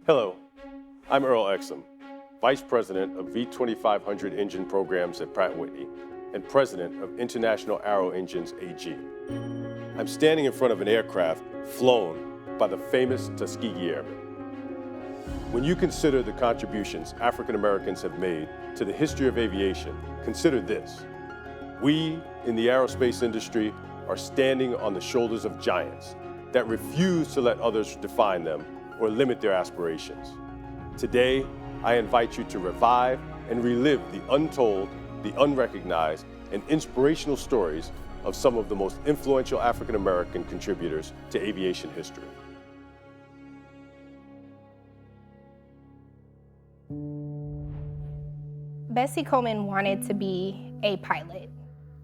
Hello, I'm Earl Exum, Vice President of V2500 engine programs at Pratt Whitney and President of International Aero Engines AG. I'm standing in front of an aircraft flown by the famous Tuskegee Airmen. When you consider the contributions African Americans have made to the history of aviation, consider this. We in the aerospace industry are standing on the shoulders of giants that refuse to let others define them or limit their aspirations. Today, I invite you to revive and relive the untold, the unrecognized, and inspirational stories of some of the most influential African American contributors to aviation history. Bessie Coleman wanted to be a pilot.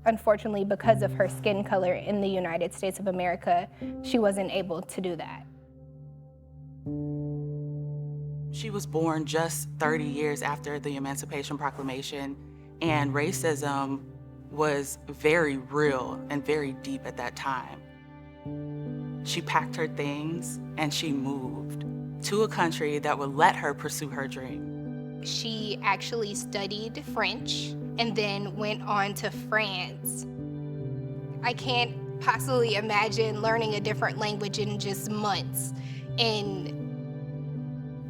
Unfortunately, because of her skin color in the United States of America, she wasn't able to do that. She was born just 30 years after the Emancipation Proclamation, and racism was very real and very deep at that time. She packed her things and she moved to a country that would let her pursue her dream. She actually studied French and then went on to France. I can't possibly imagine learning a different language in just months and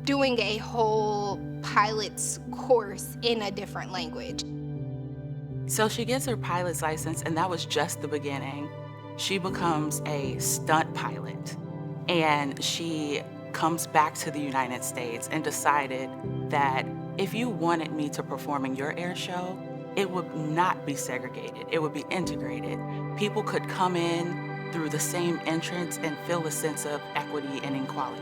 doing a whole pilot's course in a different language. So she gets her pilot's license, and that was just the beginning. She becomes a stunt pilot, and she comes back to the United States and decided that if you wanted me to perform in your air show, it would not be segregated, it would be integrated. People could come in through the same entrance and feel a sense of equity and equality.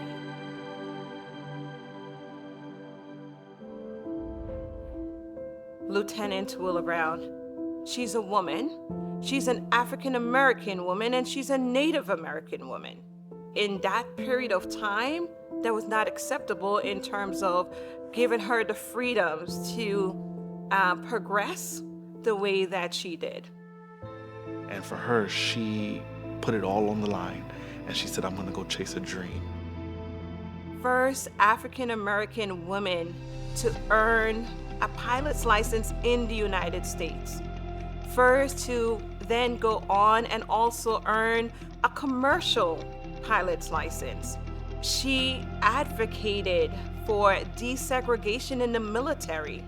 Lieutenant Willa Brown, she's a woman, she's an African American woman, and she's a Native American woman. In that period of time, that was not acceptable in terms of giving her the freedoms to progress the way that she did. And for her, she put it all on the line, and she said, I'm gonna go chase a dream. First African American woman to earn a pilot's license in the United States. First to then go on and also earn a commercial pilot's license. She advocated for desegregation in the military.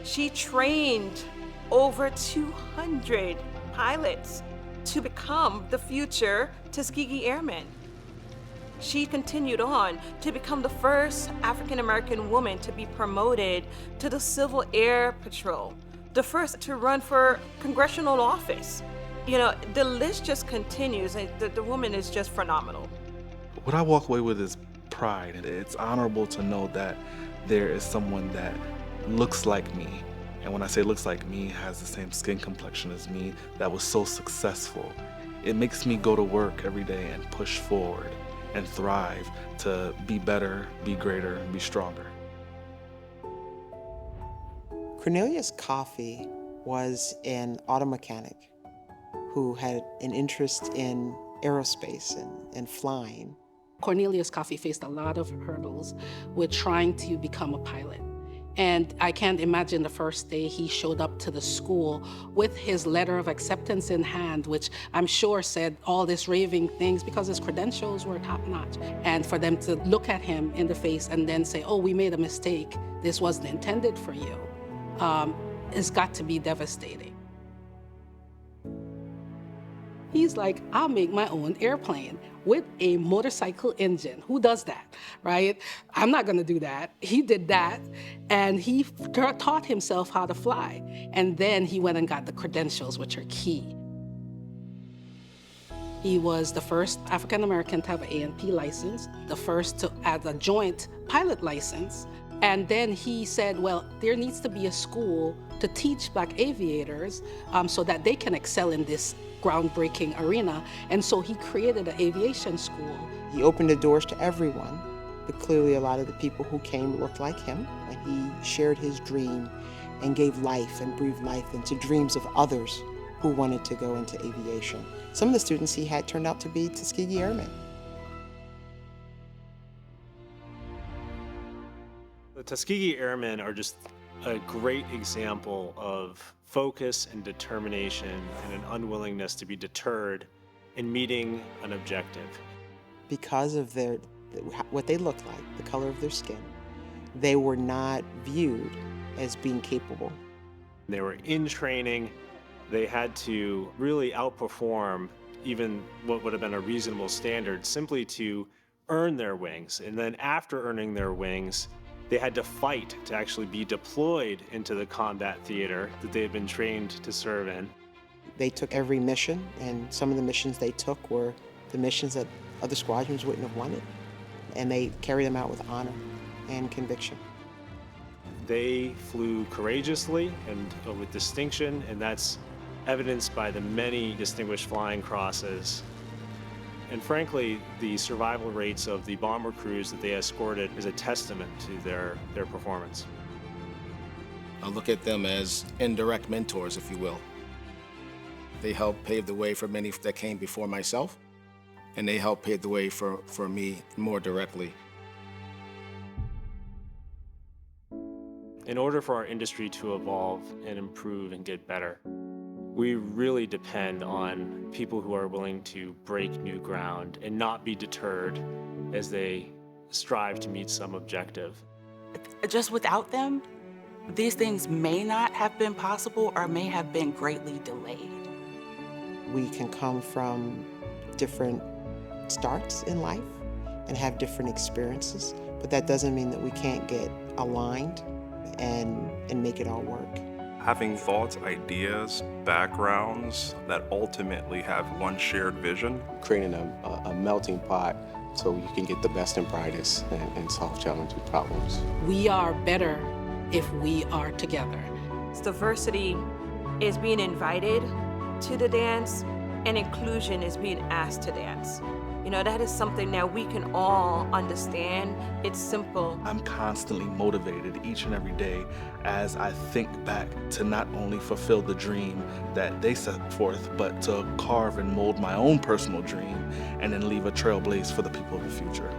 She trained over 200 pilots to become the future Tuskegee Airmen. She continued on to become the first African American woman to be promoted to the Civil Air Patrol, the first to run for congressional office. You know, the list just continues, and the woman is just phenomenal. What I walk away with is pride, and it's honorable to know that there is someone that looks like me. And when I say looks like me, has the same skin complexion as me, that was so successful. It makes me go to work every day and push forward and thrive to be better, be greater, be stronger. Cornelius Coffey was an auto mechanic who had an interest in aerospace and flying. Cornelius Coffey faced a lot of hurdles with trying to become a pilot. And I can't imagine the first day he showed up to the school with his letter of acceptance in hand, which I'm sure said all this raving things because his credentials were top notch. And for them to look at him in the face and then say, oh, we made a mistake, this wasn't intended for you, it's got to be devastating. He's like, I'll make my own airplane with a motorcycle engine. Who does that, right? I'm not gonna do that. He did that, and he taught himself how to fly. And then he went and got the credentials, which are key. He was the first African-American to have an A&P license, the first to add a joint pilot license. And then he said, well, there needs to be a school to teach Black aviators so that they can excel in this groundbreaking arena. And so he created an aviation school. He opened the doors to everyone, but clearly a lot of the people who came looked like him, and he shared his dream and gave life and breathed life into dreams of others who wanted to go into aviation. Some of the students he had turned out to be Tuskegee Airmen. The Tuskegee Airmen are just a great example of focus and determination and an unwillingness to be deterred in meeting an objective. Because of what they looked like, the color of their skin, they were not viewed as being capable. They were in training. They had to really outperform even what would have been a reasonable standard simply to earn their wings. And then after earning their wings, they had to fight to actually be deployed into the combat theater that they had been trained to serve in. They took every mission, and some of the missions they took were the missions that other squadrons wouldn't have wanted, and they carried them out with honor and conviction. They flew courageously and with distinction, and that's evidenced by the many distinguished flying crosses. And frankly, the survival rates of the bomber crews that they escorted is a testament to their performance. I look at them as indirect mentors, if you will. They helped pave the way for many that came before myself, and they helped pave the way for me more directly. In order for our industry to evolve and improve and get better, we really depend on people who are willing to break new ground and not be deterred as they strive to meet some objective. Just without them, these things may not have been possible or may have been greatly delayed. We can come from different starts in life and have different experiences, but that doesn't mean that we can't get aligned and make it all work. Having thoughts, ideas, backgrounds that ultimately have one shared vision. Creating a melting pot so you can get the best and brightest and solve challenging problems. We are better if we are together. Diversity is being invited to the dance, and inclusion is being asked to dance. You know, that is something that we can all understand. It's simple. I'm constantly motivated each and every day as I think back to not only fulfill the dream that they set forth, but to carve and mold my own personal dream and then leave a trailblaze for the people of the future.